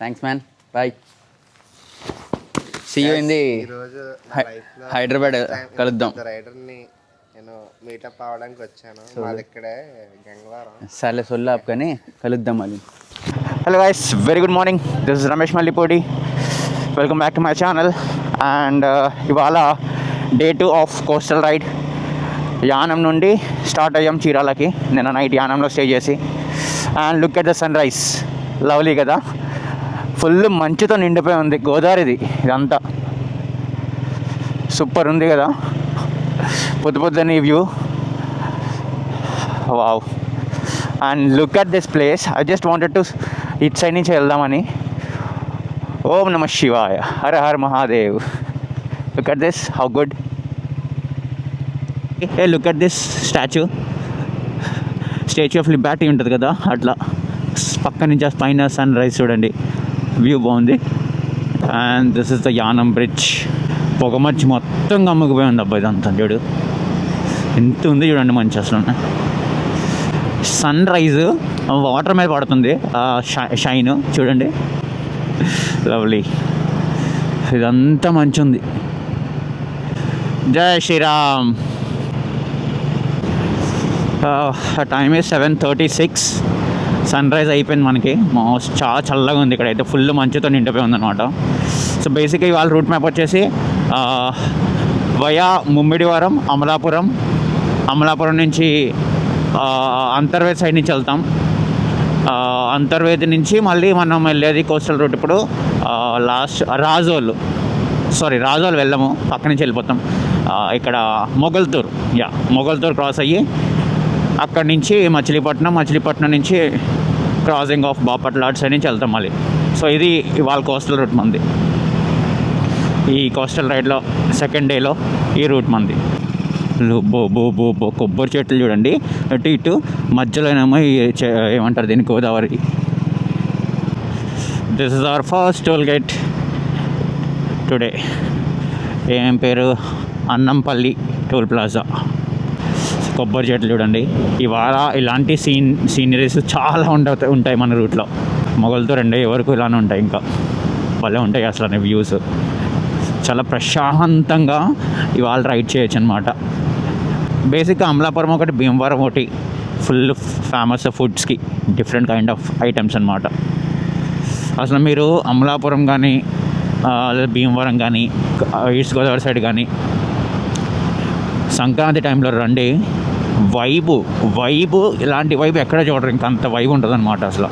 Thanks man, boy. See you in the Hyderabad. కలుద్దాం. రైడర్ని నేను మీటప్ అవ్వడానికి వచ్చాను. మాది ఇక్కడే గంగవరం. సర్లే సొల్లాప్ కానీ కలుద్దాం మళ్ళీ. Hello guys, very good morning. This is Ramesh Mallipudi. Welcome back to my channel. And ఇవాళ day 2 of coastal ride. Yanam నుండి స్టార్ట్ అయ్యాం చీరాలకి. నిన్న నైట్ యానంలో స్టే చేసి. And look at the sunrise. Lovely కదా, ఫుల్ మంచుతో నిండిపోయి ఉంది గోదావరిది. ఇదంతా సూపర్ ఉంది కదా, పొద్దుని view. Wow. And look at this place. I just wanted to ఇట్ సైడ్ నుంచి వెళ్దామని. ఓం నమ శివాయ, హర హర Mahadev. Look at this, how good. ఏ look at this Statue of Liberty ఉంటుంది కదా, అట్లా పక్క నుంచి పైన సన్ రైజ్ చూడండి, వ్యూ బాగుంది. And this is the Yanam bridge. పొగమర్చి మొత్తం కమ్ముకుపోయి ఉంది అబ్బాయి ఇదంతా. చూడు ఎంత ఉంది చూడండి మంచి. అసలు సన్ రైజ్ వాటర్ మీద పడుతుంది, షైన్ చూడండి, లవ్లీ. ఇదంతా మంచి ఉంది. జై Shriram. Time is 7:36. Sunrise అయిపోయింది మనకి. చాలా చల్లగా ఉంది ఇక్కడ అయితే, ఫుల్ మంచుతో నిండిపోయి ఉందన్నమాట. సో బేసిక్గా ఇవాళ రూట్ మ్యాప్ వచ్చేసి వయా ముమ్మిడివరం, అమలాపురం నుంచి అంతర్వేది సైడ్ నుంచి వెళ్తాం. అంతర్వేది నుంచి మళ్ళీ మనం వెళ్ళేది కోస్టల్ రూట్. ఇప్పుడు రాజోలు వెళ్ళాము, పక్క నుంచి వెళ్ళిపోతాం. ఇక్కడ మొగల్తూర్ క్రాస్ అయ్యి అక్కడి నుంచి మచిలీపట్నం నుంచి క్రాసింగ్ ఆఫ్ బాపట్ల సైడ్ నుంచి వెళ్తాం మళ్ళీ. సో ఇది ఇవాళ కోస్టల్ రూట్ మంది. ఈ కోస్టల్ రైడ్లో సెకండ్ డేలో ఈ రూట్ మంది. కొబ్బరి చెట్లు చూడండి, అటు ఇటు మధ్యలోనేమో ఏమంటారు దీన్ని, Godavari. This is our first toll gate today. ఏం పేరు? Annampalli toll plaza. కొబ్బరి చెట్లు చూడండి. ఇవాళ ఇలాంటి సీనరీస్ చాలా ఉంటాయి మన రూట్లో. మొగలతో రెండే వరకు ఇలానే ఉంటాయి. ఇంకా భలే ఉంటాయి అసలు వ్యూస్. చాలా ప్రశాంతంగా ఇవాళ రైడ్ చేయొచ్చు అనమాట. బేసిక్గా అమలాపురం ఒకటి, భీమవరం ఒకటి ఫుల్ ఫేమస్ ఫుడ్స్కి, డిఫరెంట్ కైండ్ ఆఫ్ ఐటమ్స్ అనమాట. అసలు మీరు అమలాపురం కానీ లేదా భీమవరం కానీ ఈస్ట్ గోదావరి సైడ్ కానీ సంక్రాంతి టైంలో రండి. వైబు ఇలాంటి వైబు ఎక్కడ చూడరు. ఇంకా అంత వైబు ఉంటుంది అనమాట. అసలు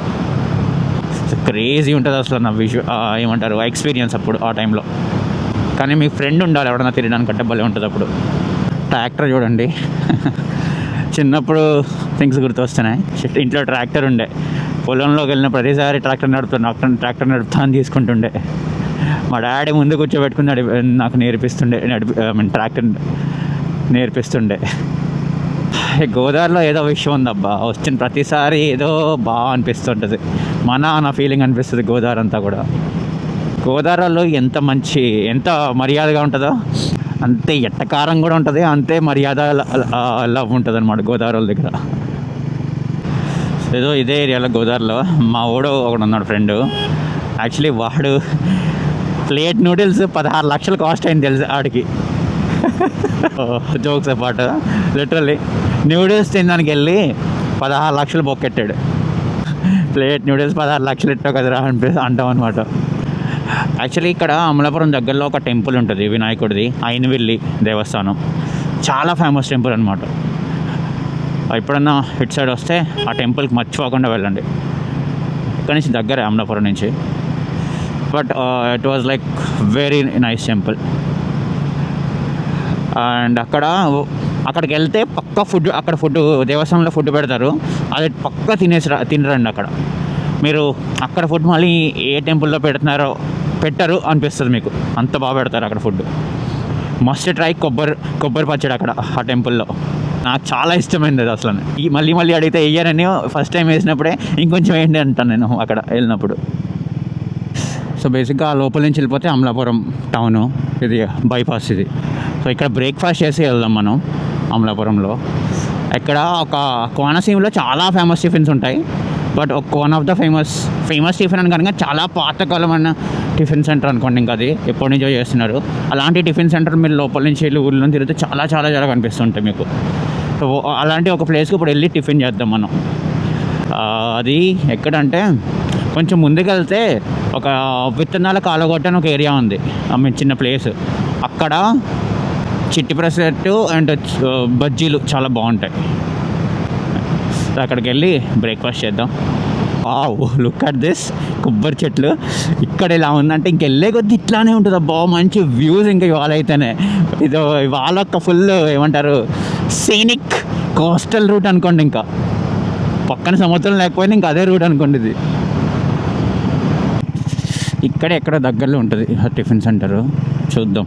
క్రేజీ ఉంటుంది అసలు నా ఏమంటారు ఎక్స్పీరియన్స్ అప్పుడు ఆ టైంలో. కానీ మీ ఫ్రెండ్ ఉండాలి ఎవడన్నా తిరగడానికంటే భలే ఉంటుంది అప్పుడు. ట్రాక్టర్ చూడండి. చిన్నప్పుడు థింగ్స్ గుర్తొస్తున్నాయి. ఇంట్లో ట్రాక్టర్ ఉండే, పొలంలోకి వెళ్ళిన ప్రతిసారి ట్రాక్టర్ నడుపుతా అని తీసుకుంటుండే. మా డాడీ ముందు కూర్చోబెట్టుకుని నాకు ట్రాక్టర్ నేర్పిస్తుండే. గోదావరిలో ఏదో విషయం ఉందబ్బా, వచ్చిన ప్రతిసారి ఏదో బాగా అనిపిస్తుంటుంది. నా ఫీలింగ్ అనిపిస్తుంది గోదావరి అంతా కూడా. గోదావరిలో ఎంత మర్యాదగా ఉంటుందో అంతే ఎట్టకారం కూడా ఉంటుంది, అంతే మర్యాద లవ్ ఉంటుంది అనమాట గోదావరి దగ్గర. ఏదో ఇదే ఏరియాలో గోదావరిలో మా ఒకడు ఉన్నాడు ఫ్రెండు. యాక్చువల్లీ వాడు ప్లేట్ నూడిల్స్ 16 లక్షలు కాస్ట్ అయింది తెలుసు ఆడికి. జోక్స్ అపార్ట్, లిటరల్లీ నూడిల్స్ తినడానికి వెళ్ళి 16 లక్షలు బొక్కెట్టాడు. ప్లేట్ నూడిల్స్ 16 లక్షలు ఇట్టో కదరా అంటాం అనమాట. యాక్చువల్లీ ఇక్కడ అమలాపురం దగ్గరలో ఒక టెంపుల్ ఉంటుంది వినాయకుడిది, అయినవిల్లి దేవస్థానం. చాలా ఫేమస్ టెంపుల్ అనమాట. ఎప్పుడన్నా ఇటు సైడ్ వస్తే ఆ టెంపుల్కి మర్చిపోకుండా వెళ్ళండి. ఇక్కడ నుంచి దగ్గరే అమలాపురం నుంచి. But it was like very nice temple. And అక్కడికి వెళ్తే పక్కా ఫుడ్ దేవస్థానంలో ఫుడ్ పెడతారు, అది పక్కా తినరండి అక్కడ. మీరు అక్కడ ఫుడ్ మళ్ళీ ఏ టెంపుల్లో పెట్టరు అనిపిస్తుంది మీకు, అంత బాగా పెడతారు అక్కడ ఫుడ్. మస్ట్ ట్రై కొబ్బరి పచ్చడి అక్కడ ఆ టెంపుల్లో. నాకు చాలా ఇష్టమైంది అది అసలు. మళ్ళీ అడిగితే వేయరని ఫస్ట్ టైం వేసినప్పుడే ఇంకొంచెం వేయండి అంటాను నేను అక్కడ వెళ్ళినప్పుడు. సో బేసిక్గా లోపల నుంచి వెళ్ళిపోతే అమలాపురం టౌను, ఇది బైపాస్ ఇది. సో ఇక్కడ బ్రేక్ఫాస్ట్ చేసి వెళ్దాం మనం అమలాపురంలో. ఇక్కడ ఒక కోనసీమలో చాలా ఫేమస్ టిఫిన్స్ ఉంటాయి. But one of the famous tiffin అని కనుక చాలా పాతకాలమైన టిఫిన్ సెంటర్ అనుకోండి. ఇంకా అది ఎప్పటి నుంచో చేస్తున్నారు. అలాంటి టిఫిన్ సెంటర్ మీరు లోపల నుంచి వెళ్ళి ఊళ్ళో తిరిగితే చాలా చాలా చాలా కనిపిస్తుంటాయి మీకు. సో అలాంటి ఒక ప్లేస్కి ఇప్పుడు వెళ్ళి టిఫిన్ చేద్దాం మనం. అది ఎక్కడంటే కొంచెం ముందుకెళ్తే ఒక విత్తనాల కాలగొట్ట అని ఒక ఏరియా ఉంది, చిన్న ప్లేస్. అక్కడ చిట్టి పెసరట్టు అండ్ బజ్జీలు చాలా బాగుంటాయి. అక్కడికి వెళ్ళి బ్రేక్ఫాస్ట్ చేద్దాం. లుక్ అట్ దిస్ కొబ్బరి చెట్లు. ఇక్కడ ఇలా ఉందంటే ఇంకెళ్ళే కొద్ది ఇట్లానే ఉంటుంది. అబ్బా మంచి వ్యూస్. ఇంకా ఇవాళ అయితేనే ఇది ఇవాళ ఒక ఫుల్ ఏమంటారు సీనిక్ కోస్టల్ రూట్ అనుకోండి. ఇంకా పక్కన సముద్రం లేకపోయినా ఇంకా అదే రూట్ అనుకోండి. ఇది ఇక్కడే ఎక్కడ దగ్గరలో ఉంటుంది టిఫిన్ సెంటరు. చూద్దాం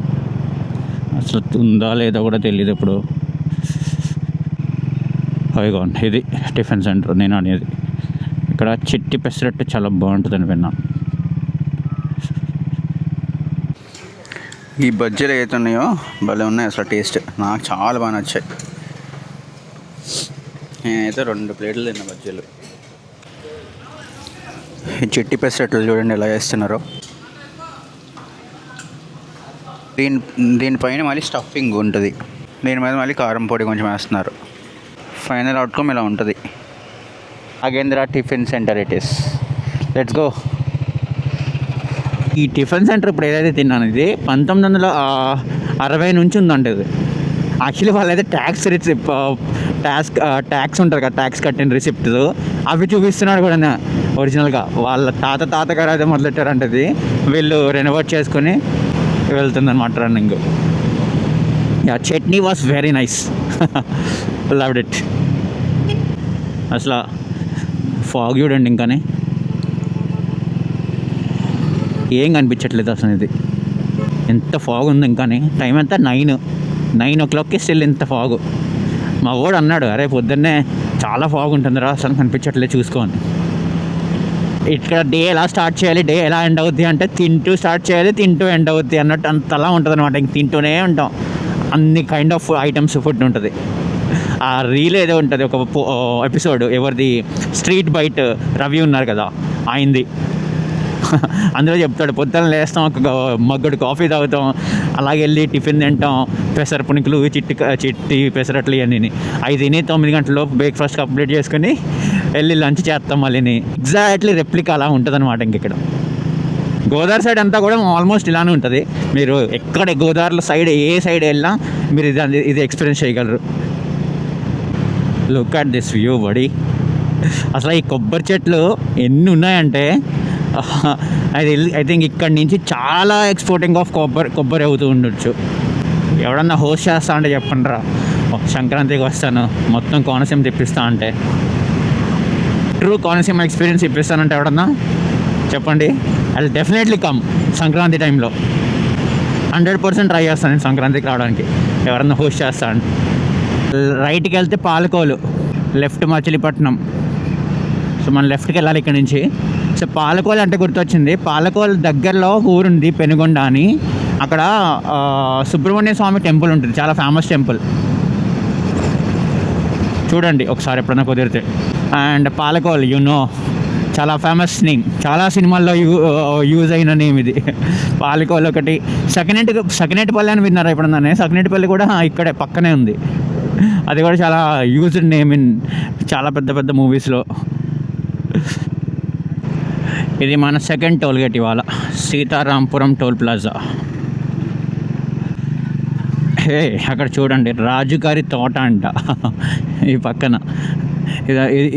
అసలు ఉందా లేదా కూడా తెలియదు ఇప్పుడు. అదిగోండి ఇది టిఫిన్ సెంటర్ నేను అనేది. ఇక్కడ చిట్టి పెసరట్టు చాలా బాగుంటుందని విన్నా. ఈ బజ్జీలు ఏదైతే ఉన్నాయో భలే ఉన్నాయి అసలు. టేస్ట్ నాకు చాలా బాగా నచ్చాయి. నేనైతే 2 ప్లేట్లు తిన్నా బజ్జీలు. ఈ చిట్టి పెసరట్లు చూడండి ఎలా చేస్తున్నారో. దీనిపైన మళ్ళీ స్టఫింగ్ ఉంటుంది, దీని మీద మళ్ళీ కారం పొడి కొంచెం వేస్తున్నారు. ఫైనల్ అవుట్కమ్ ఇలా ఉంటుంది. Nagendra tiffin centre it is. Let's go. ఈ టిఫిన్ సెంటర్ ఇప్పుడు ఏదైతే తిన్నాను ఇది 1960 నుంచి ఉందంటే ఇది. యాక్చువల్లీ వాళ్ళైతే ట్యాక్స్ ఉంటుంది కదా, ట్యాక్స్ కట్టిన రిసిప్ట్ అవి చూపిస్తున్నాడు కూడా ఒరిజినల్గా. వాళ్ళ తాతగారు అయితే మొదలెట్టారంటే ఇది. వీళ్ళు రెనోవేట్ చేసుకొని వెళ్తుందన్నమాట running. Chutney was very nice. Loved it. అసలు ఫాగ్ చూడండి, ఇంకానే ఏం కనిపించట్లేదు అసలు. ఇది ఎంత ఫాగ్ ఉంది ఇంకానే. టైం ఎంత 9 స్టిల్ ఎంత ఫాగు. మా వాడు అన్నాడు, అరే పొద్దున్నే చాలా ఫాగ్ ఉంటుందిరా అసలు కనిపించట్లేదు చూసుకోని. ఇక్కడ డే ఎలా స్టార్ట్ చేయాలి, డే ఎలా ఎండ్ అవుద్ది అంటే తింటూ స్టార్ట్ చేయాలి, తింటూ ఎండ్ అవుద్ది అన్నట్టు అంతలా ఉంటుంది అనమాట. ఇంక తింటూనే ఉంటాం. అన్ని కైండ్ ఆఫ్ ఐటమ్స్ ఫుడ్ ఉంటుంది. ఆ రీల్ ఏదో ఉంటుంది ఒక ఎపిసోడ్, ఎవరిది స్ట్రీట్ బైట్ రవి ఉన్నారు కదా ఆయనది. అందులో చెప్తాడు పొద్దున్న లేస్తాం, ఒక మగ్గుడు కాఫీ తాగుతాం, అలాగే వెళ్ళి టిఫిన్ తింటాం, పెసర పుణికులు, చిట్టి పెసరట్లు ఇవన్నీ. 5 తిని 9 గంటలలోపు బ్రేక్ఫాస్ట్ కంప్లీట్ చేసుకుని వెళ్ళి లంచ్ చేస్తాం మళ్ళీ. ఎగ్జాక్ట్లీ రెప్లికా అలా ఉంటుంది అనమాట. ఇంక ఇక్కడ గోదావరి సైడ్ అంతా కూడా ఆల్మోస్ట్ ఇలానే ఉంటుంది. మీరు ఎక్కడ గోదావరి సైడ్ ఏ సైడ్ వెళ్ళినా మీరు ఇది ఎక్స్పీరియన్స్ చేయగలరు. Look at this view buddy. అసలు ఈ కొబ్బరి చెట్లు ఎన్ని ఉన్నాయంటే ఐ థింక్ ఇక్కడి నుంచి చాలా ఎక్స్పోర్టింగ్ ఆఫ్ కొబ్బరి అవుతూ ఉండొచ్చు. ఎవడన్నా హోస్ట్ చేస్తా అంటే చెప్పండి రా, సంక్రాంతికి వస్తాను మొత్తం కోనసీమ తిప్పిస్తా అంటే, ట్రూ కోనసీమ ఎక్స్పీరియన్స్ ఇప్పిస్తానంటే ఎవడన్నా చెప్పండి. అది డెఫినెట్లీ కమ్ సంక్రాంతి టైంలో. 100% ట్రై చేస్తాను నేను సంక్రాంతికి రావడానికి, ఎవరన్నా హోస్ట్ చేస్తా అంటే. రైట్కి వెళ్తే పాలకోలు, లెఫ్ట్ మచిలీపట్నం. సో మనం లెఫ్ట్కి వెళ్ళాలి ఇక్కడ నుంచి. సో పాలకోలు అంటే గుర్తొచ్చింది, పాలకోలు దగ్గరలో ఊరుంది పెనుగొండ అని. అక్కడ సుబ్రహ్మణ్య స్వామి టెంపుల్ ఉంటుంది, చాలా ఫేమస్ టెంపుల్. చూడండి ఒకసారి ఎప్పుడన్నా కుదిరితే. అండ్ పాలకోల్ చాలా ఫేమస్ నేమ్, చాలా సినిమాల్లో యూజ్ అయిన నేమ్ ఇది. పాలకోల్ ఒకటి. సకినేటిపల్లి అని విన్నారా ఎప్పుడన్నా? సకినేటిపల్లి కూడా ఇక్కడే పక్కనే ఉంది. అది కూడా చాలా యూజ్డ్ నేమ్ ఇన్ చాలా పెద్ద పెద్ద మూవీస్లో. ఇది మన సెకండ్ టోల్ గేట్ ఇవాళ, సీతారాంపురం టోల్ ప్లాజా. అక్కడ చూడండి రాజుగారి తోట అంట ఈ పక్కన.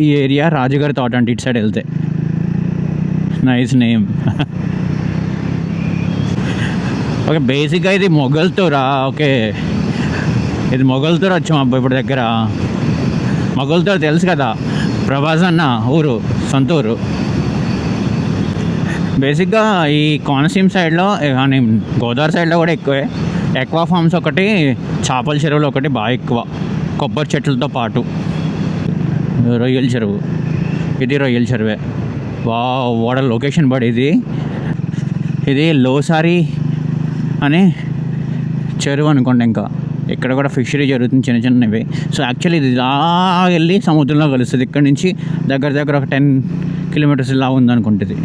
ఈ ఏరియా రాజుగారి తోట అంట ఇటు సైడ్ వెళ్తే. Nice name. ఓకే, బేసిక్గా ఇది మొగల్తూరా? ఓకే, ఇది మొగల్తూరు వచ్చాం అబ్బా ఇప్పుడు దగ్గర. మొగల్తూరు తెలుసు కదా, ప్రభాస్ అన్న ఊరు, సొంత ఊరు. బేసిక్గా ఈ కోనసీమ సైడ్లో కానీ గోదావరి సైడ్లో కూడా ఎక్కువే. ఎక్వా ఫార్మ్స్ ఒకటి, చేపల చెరువులు ఒకటి బాగా ఎక్కువ, కొబ్బరి చెట్లతో పాటు. రొయ్యల చెరువు, ఇది రొయ్యల చెరువే. వాడ లొకేషన్ బట్ ఇది లోసారి అని చెరువు అనుకోండి. ఇంకా ఇక్కడ కూడా ఫిషరీ జరుగుతుంది చిన్న చిన్నవి. సో యాక్చువల్లీ ఇది ఇలా వెళ్ళి సముద్రంలో కలుస్తుంది. ఇక్కడ నుంచి దగ్గర దగ్గర ఒక 10 కిలోమీటర్స్ ఇలా ఉందనుకుంటుంది.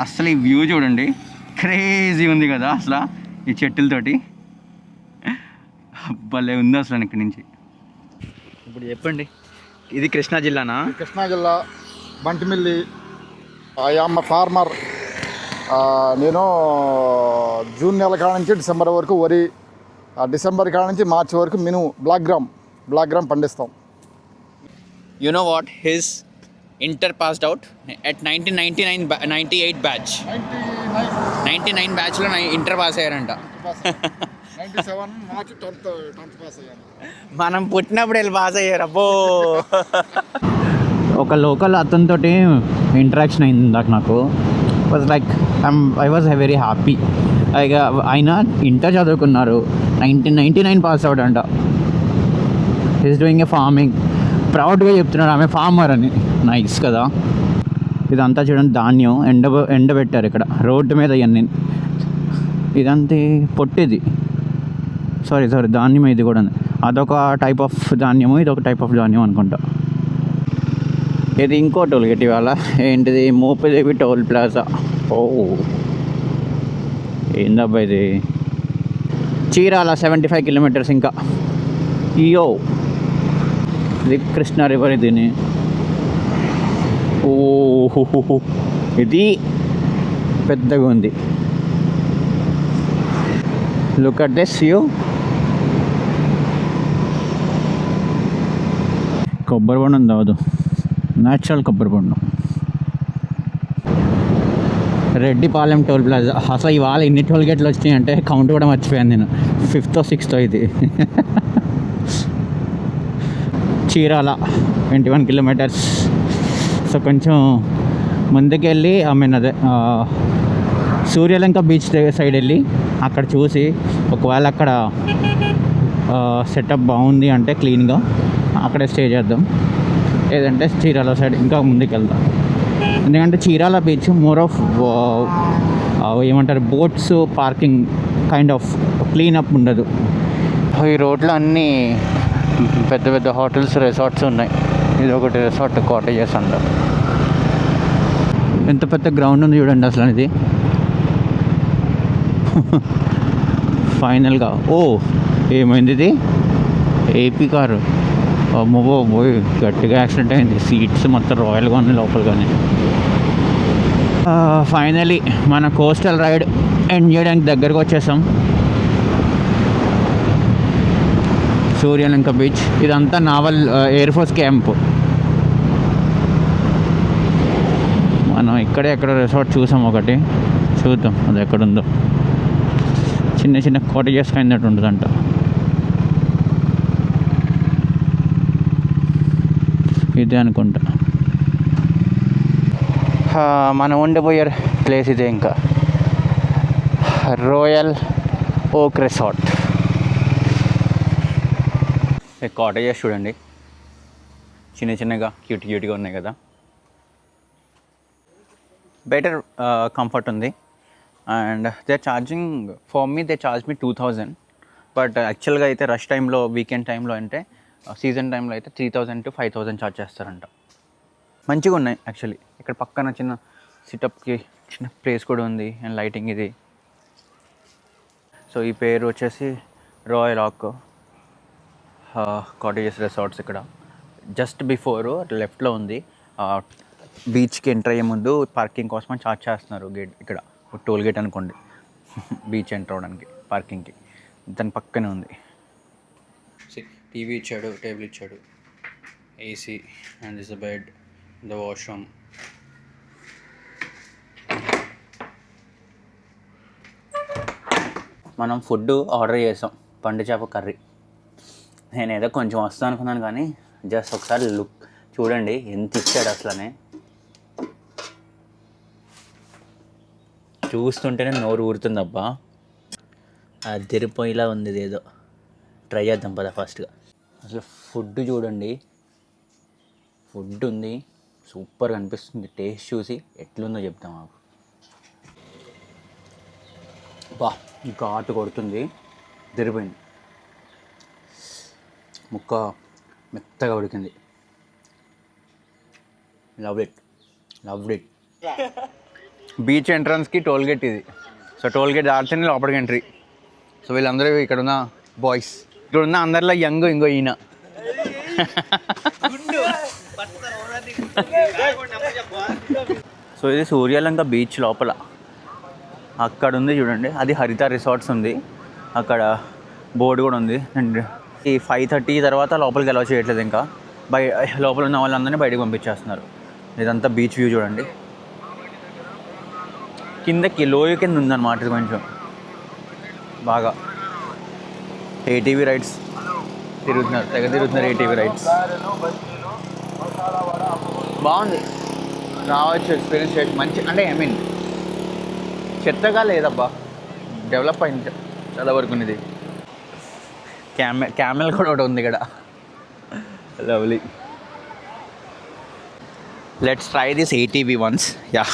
అసలు ఈ వ్యూ చూడండి, క్రేజీ ఉంది కదా అసలు ఈ చెట్టులతోటి. భలే ఉంది అసలు ఇక్కడి నుంచి. ఇప్పుడు చెప్పండి, ఇది కృష్ణా జిల్లానా? కృష్ణా జిల్లా బంటిమిల్లి. I'm farmer. నేను జూన్ నెల కాడ నుంచి డిసెంబర్ వరకు వరి, డిసెంబర్ కాడ నుంచి మార్చి వరకు మినుము బ్లాక్ గ్రామ్ పండిస్తాం. You know what? His inter passed out at 98 batch. 99 batch లో ఇంటర్ పాస్ అయ్యారంట. 97 మార్చి 10th పాస్ అయ్యాను. మనం పుట్టినప్పుడు వెళ్ళి పాస్ అయ్యారు. అబ్బో. ఒక లోకల్ అతనితోటి ఇంటరాక్షన్ అయింది ఇందాక నాకు. Was like I was very happy. ఆయన ఇంటర్ చదువుకున్నారు, 1999 పాస్ అవుట్ అంట. Is doing a farming. ప్రౌడ్గా చెప్తున్నాడు ఆమె ఫార్మర్ అని. నైస్ కదా. ఇదంతా చూడండి ధాన్యం ఎండబెట్టారు ఇక్కడ రోడ్డు మీద. ఇవన్నీ ఇదంతా పొట్టిది, సారీ ధాన్యం. ఇది కూడా అదొక టైప్ ఆఫ్ ధాన్యము, ఇది ఒక టైప్ ఆఫ్ ధాన్యం అనుకుంటా. ఇది ఇంకో టోల్ గేట్ ఇవాళ. ఏంటిది? Mopidevi toll plaza. ఓ ఏందబ్బా ఇది? చీరాల 75 కిలోమీటర్స్ ఇంకా. ఇయో ఇది కృష్ణా రివర్. ఇదిని ఓహో ఇది పెద్దగా ఉంది. Look at this view. కొబ్బరి బొండం తాగదు, న్యాచురల్ కొబ్బరి బొండం. Reddipalem toll plaza. అసలు ఇవాళ ఎన్ని టోల్ గేట్లు వచ్చినాయి అంటే కౌంట్ కూడా మర్చిపోయాను నేను. 5th or 6th ఇది. చీరాల 21 కిలోమీటర్స్. సో కొంచెం ముందుకెళ్ళి అదే సూర్యలంక బీచ్ సైడ్ వెళ్ళి అక్కడ చూసి ఒకవేళ అక్కడ సెటప్ బాగుంది అంటే క్లీన్గా అక్కడే స్టే చేద్దాం. లేదంటే చీరాల సైడ్ ఇంకా ముందుకు వెళ్దాం. ఎందుకంటే చీరాల బీచ్ మోర్ ఆఫ్ ఏమంటారు boats parking kind of cleanup ఉండదు. ఈ రోడ్లో అన్నీ పెద్ద పెద్ద హోటల్స్, రిసార్ట్స్ ఉన్నాయి. ఇది ఒకటి రిసార్ట్, కాటేజెస్ అంటారు. ఎంత పెద్ద గ్రౌండ్ ఉంది చూడండి అసలు. ఇది ఫైనల్గా ఏమైంది? ఇది ఏపీ కారు. అమ్మో పోయి గట్టిగా యాక్సిడెంట్ అయింది. సీట్స్ మొత్తం రాయల్గా ఉన్నాయి లోపల. కానీ ఫైనలీ మన కోస్టల్ రైడ్ ఎండ్ చేయడానికి దగ్గరకు వచ్చేసాం. సూర్యలంక బీచ్. ఇదంతా నావల్ ఎయిర్ ఫోర్స్ క్యాంప్. మనం ఎక్కడ రిసార్ట్ చూసాం ఒకటి. చూద్దాం అది ఎక్కడుందో. చిన్న చిన్న కాటేజెస్ అయినట్టు ఉంటుందంట. ఇదే అనుకుంటా మనం ఉండిపోయే ప్లేస్. ఇదే ఇంకా రాయల్ ఓక్ రిసార్ట్. కాటేజెస్ చూడండి, చిన్న చిన్నగా క్యూట్గా ఉన్నాయి కదా. బెటర్ కంఫర్ట్ ఉంది. And they charging for me, they charge me 2000. But యాక్చువల్గా అయితే రష్ టైంలో, వీకెండ్ టైంలో అంటే సీజన్ టైంలో అయితే 3000 to 5000 ఛార్జ్ చేస్తారంట. మంచిగా ఉన్నాయి యాక్చువల్లీ. ఇక్కడ పక్కన చిన్న సిటప్కి చిన్న ప్లేస్ కూడా ఉంది. అండ్ లైటింగ్ ఇది. సో ఈ పేరు వచ్చేసి రాయల్ ఓక్ కాటేజెస్ రిసార్ట్స్. ఇక్కడ జస్ట్ బిఫోర్ లెఫ్ట్లో ఉంది. బీచ్కి ఎంటర్ అయ్యే ముందు పార్కింగ్ కోసం ఛార్జ్ చేస్తున్నారు. గేట్ ఇక్కడ టోల్ గేట్ అనుకోండి. బీచ్ ఎంటర్ అవ్వడానికి పార్కింగ్కి దాని పక్కనే ఉంది. టీవీ ఇచ్చాడు, టేబుల్ ఇచ్చాడు, AC, and this bed, the washroom. మనం ఫుడ్ ఆర్డర్ చేసాం, పండు చేప కర్రీ. నేను ఏదో కొంచెం వస్తాను అనుకున్నాను కానీ జస్ట్ ఒకసారి లుక్ చూడండి ఎంత ఇచ్చాడు అసలనే. చూస్తుంటేనే నోరు ఊరుతుందబ్బా. అదిరిపోయేలా ఉంది. ఇదేదో ట్రై చేద్దాం పద ఫస్ట్గా. అసలు ఫుడ్ చూడండి, ఫుడ్ ఉంది, సూపర్గా అనిపిస్తుంది. టేస్ట్ చూసి ఎట్లుందో చెప్తాం మాకు. బా ఘాటు కొడుతుంది, తిరిపోయింది. ముక్క మెత్తగా ఉడికింది. Love it. బీచ్ ఎంట్రన్స్కి టోల్ గేట్ ఇది. సో టోల్ గేట్ దాటితేనే లోపలికి ఎంట్రీ. సో వీళ్ళందరూ ఇక్కడున్న బాయ్స్, ఇక్కడున్న అందరిలో యంగ్ ఇంకో ఈయన. సో ఇది సూర్యలంక బీచ్ లోపల అక్కడ ఉంది చూడండి, అది హరిత రిసార్ట్స్ ఉంది. అక్కడ బోర్డు కూడా ఉంది. అండ్ ఈ 5:30 తర్వాత లోపలికి అలౌ చేయట్లేదు. ఇంకా లోపల ఉన్న వాళ్ళందరినీ బయటకు పంపించేస్తున్నారు. ఇదంతా బీచ్ వ్యూ చూడండి. కిందకి లోయ కింద ఉందన్నమాట. ఇది కొంచెం బాగా ఏటీవీ రైడ్స్ తిరుగుతున్నారు ఏటీవీ రైడ్స్. బాగుంది, రావచ్చు, ఎక్స్పీరియన్స్ చేయొచ్చు. మంచి అంటే ఐ మీన్ చెత్తగా లేదబ్బా, డెవలప్ అయింది చాలా వరకు. ఇది క్యామెల్ కూడా ఒకటి ఉంది ఇక్కడ. Lovely. Let's try this ATV once. Yeah,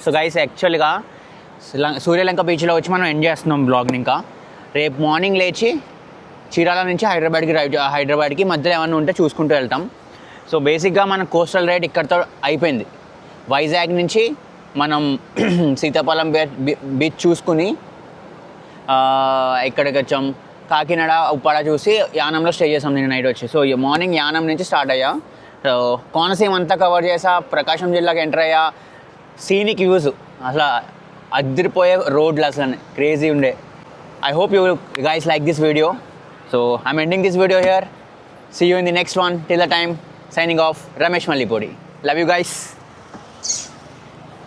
so guys యాక్చువల్గా సూర్యలంక బీచ్లో వచ్చి మనం ఎంజాయ్ చేస్తున్నాం బ్లాగ్ని. ఇంకా రేపు మార్నింగ్ లేచి చీరాల నుంచి హైదరాబాద్కి మధ్యలో ఏమన్నా ఉంటే చూసుకుంటూ వెళ్తాం. సో బేసిక్గా మన కోస్టల్ రైడ్ ఇక్కడితో అయిపోయింది. వైజాగ్ నుంచి మనం సీతాఫలం బీచ్ చూసుకుని ఇక్కడికి వచ్చాం. కాకినాడ ఉప్పాడ చూసి యానంలో స్టే చేసాం నేను నైట్ వచ్చి. సో మార్నింగ్ యానం నుంచి స్టార్ట్ అయ్యా. సో కోనసీమ అంతా కవర్ చేసా, ప్రకాశం జిల్లాకి ఎంటర్ అయ్యా. సీనిక్ వ్యూస్ అసలు అదిరిపోయే రోడ్లు, అసలు క్రేజీ ఉండే. I hope you guys like this video. So I'm ending this video here. See you in the next one. Till the time, signing off, Ramesh Mallipodi. Love you guys.